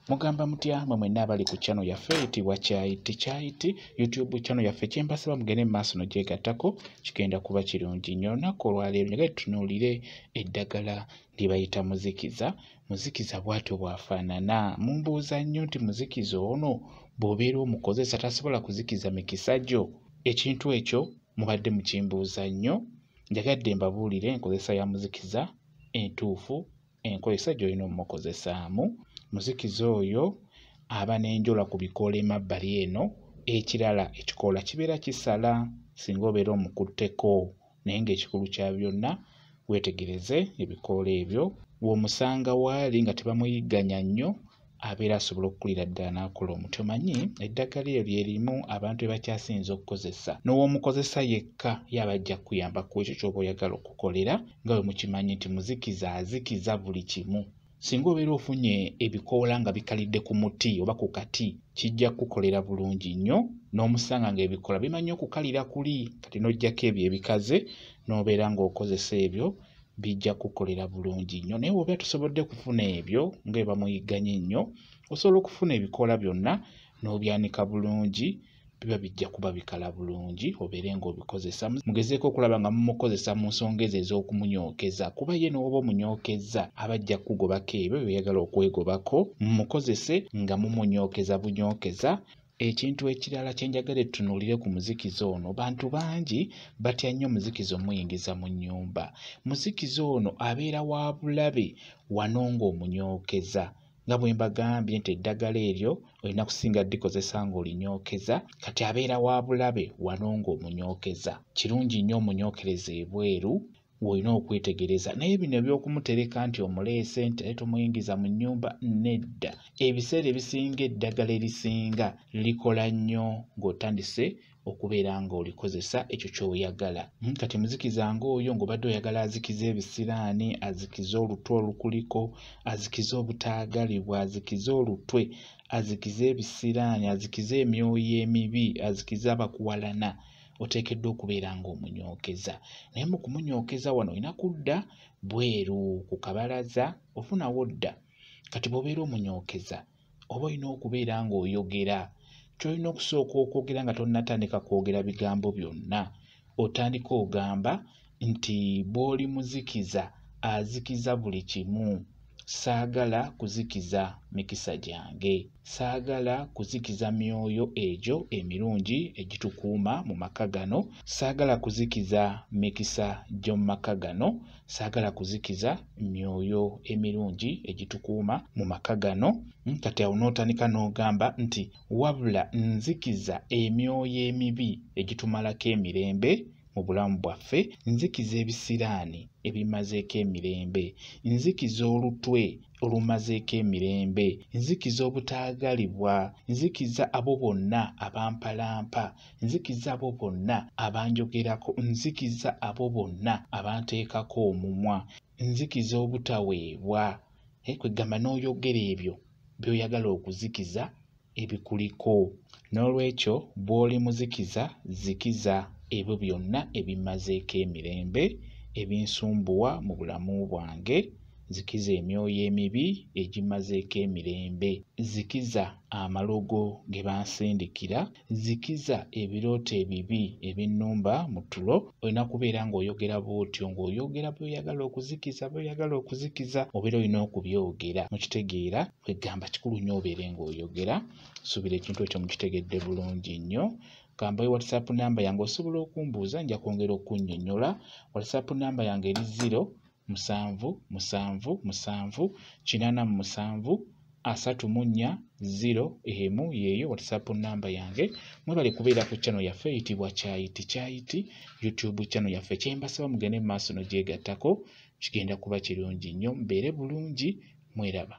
Mugamba mutya mwe mwenna abali ku channel yaffe eyitibwa Kyayiti YouTube channel yaffe kyembasaba mugende maaso nogyegattako kigenda kuba kirungi nnyo. Olunaku olwaleero njagala tutunuulire eddagala lye bayita muzikiza bw'atyo bw'afaanana. Mumbuuza nnyo nti muzikiza ono bw'obeera omukozesa tasobola kuzikiza mikisa gyo? Ekintu ekyo mubadde mukimbuuza nnyo. Njagadde mbabuulire enkozesa ya muzikiza entuufu, enkozesa gy'olina omukozesaamu. Muzikiza oyo aba n'enjola ku bikoola emabbali eno. Ekirala ekikoola kibeera kisala singa obeera omukutteko, naye ng'ekikulu kya byonna weetegereze ebikoola ebyo. Bw'omusanga waali nga tebamuyigganya nnyo abeera asobola okukulira ddala n'akola omuti. Omanyi eddagala eryo lyerimu abantu be bakyasinza okukozesa, n'ow'omukozesa yekka yaba ajja kuyamba ku ekyo ky'oba oyagala okukolera. Nga bwe mukimanyi nti muzikiza azikiza buli kimu. Singa obeera ofunye ebikoola nga bikalidde ku muti oba ku kati, kijja kukolera bulungi nnyo. N'omusanga ng'ebikoola bimanyi okukalira kuli, kati n'oggyako ebyo ebikaze n'obeera ng'okozesa ebyo, bijja kukolera bulungi nnyo. Naye bw'obeera tosobodde kufuna ebyo nga bwe bamuyigganya ennyo, osobola okufuna ebikoola byonna n'obyanika bulungi, biba bijja kuba bikala bulungi obeere ng'obikozesa. Mugezeeko okulaba nga mumukozesa mu nsonga ezo ez'okumunyookeza, kuba ye n'oba omunyookeza aba ajja kugobako ebyo by'oyagala okwegobako. Mumukozese nga mumunyookeza bunyookeza. Ekintu ekirala kye njagala tutunuulire ku muzikiza ono, bantu bangi batya nnyo muzikiza omuyingiza mu nnyumba. Muzikiza ono abeera wa bulabe wano ng'omunyookeza. Nga bwe mbagambye nti eddagala eryo olina kusinga ddikozesa ng'olinyookeza, kati abeera wa bulabe wano ng'omunyookeza. Kirungi nnyo omunyookereza ebweru w'olina okwetegereza. Naye bino eby'okumutereka nti omuleese nti ate tomuyingiza mu nnyumba, nedda. Ebiseera ebisinga eddagala erisinga likola nnyo ng'otandise okubeera ng'olikozesa ekyo ky'oyagala. Kati muzikiza ng'oyo ng'obadde oyagala azikize ebisiraani, azikize olutwe olukuliko, azikize obutaagalibwa, azikize olutwe, azikize ebisiraani, azikize emyoyo emibi, azikize abakuwalana, oteekeddwa okubeera ng'omunyookeza. Naye mu kumunyookeza wano olina kudda bweru ku kabalaza, ofunawo dda. Kati bw'obeera omunyookeza oba olina okubeera ng'oyogera. Ky'olina okusooka okwogera nga tonnatandika kwogera bigambo byonna. Otandika ogamba nti bw'oli muzikiza azikiza buli kimu. Saagala kuzikiza mikisa gyange. Saagala kuzikiza myoyo egyo emirungi egitukuuma mu maka gano. Saagala kuzikiza mikisa gy'omu maka gano. Saagala kuzikiza myoyo emirungi egitukuuma mu maka gano. Kati awo n'otandika n'ogamba nti wabula nzikiza emyoyo emibi egitumalako emirembe mu bulamu bwaffe. Nzikiza ebisiraani ebimazeeko emirembe. Nzikiza olutwe olumazeeko emirembe. Nzikiza obutaagalibwa. Nzikiza abo bonna abampalampa. Nzikiza abo bonna abanjogerako. Nzikiza abo bonna abanteekako omumwa. Nzikiza obutaweebwa. Kwegamba n'oyogera ebyo by'oyagala okuzikiza ebikuliko. N'olwekyo bw'oli muzikiza zikiza ebyo byonna ebimazeeko emirembe ebinsumbuwa mu bulamu bwange. Zikiza emyoyo emibi egimazeeko emirembe. Zikiza amalogo ge bansindikira. Zikiza ebirooto ebibi ebinnumba mu tulo. Olina kubeera ng'oyogera bw'otyo, ng'oyogera by'oyagala okuzikiza, by'oyagala okuzikiza obeera olina okubyogera. Mukitegeera? Kwegamba kikulu nnyo obeere ng'oyogera. Suubira ekintu ekyo mukitegedde bulungi nnyo. Gamba WhatsApp namba yange osobola okumbuuza, nja kwongera okunnyonnyola. WhatsApp namba yange eri 077784734 yeeyo WhatsApp namba yange. Mwebale kubeera ku channel yaffe eyitibwa Kyayiti YouTube channel yaffe. Kyembasaba mugende mu maaso n'ogyegattako, kigenda kuba kirungi nnyo. Mbeere bulungi, mweraba.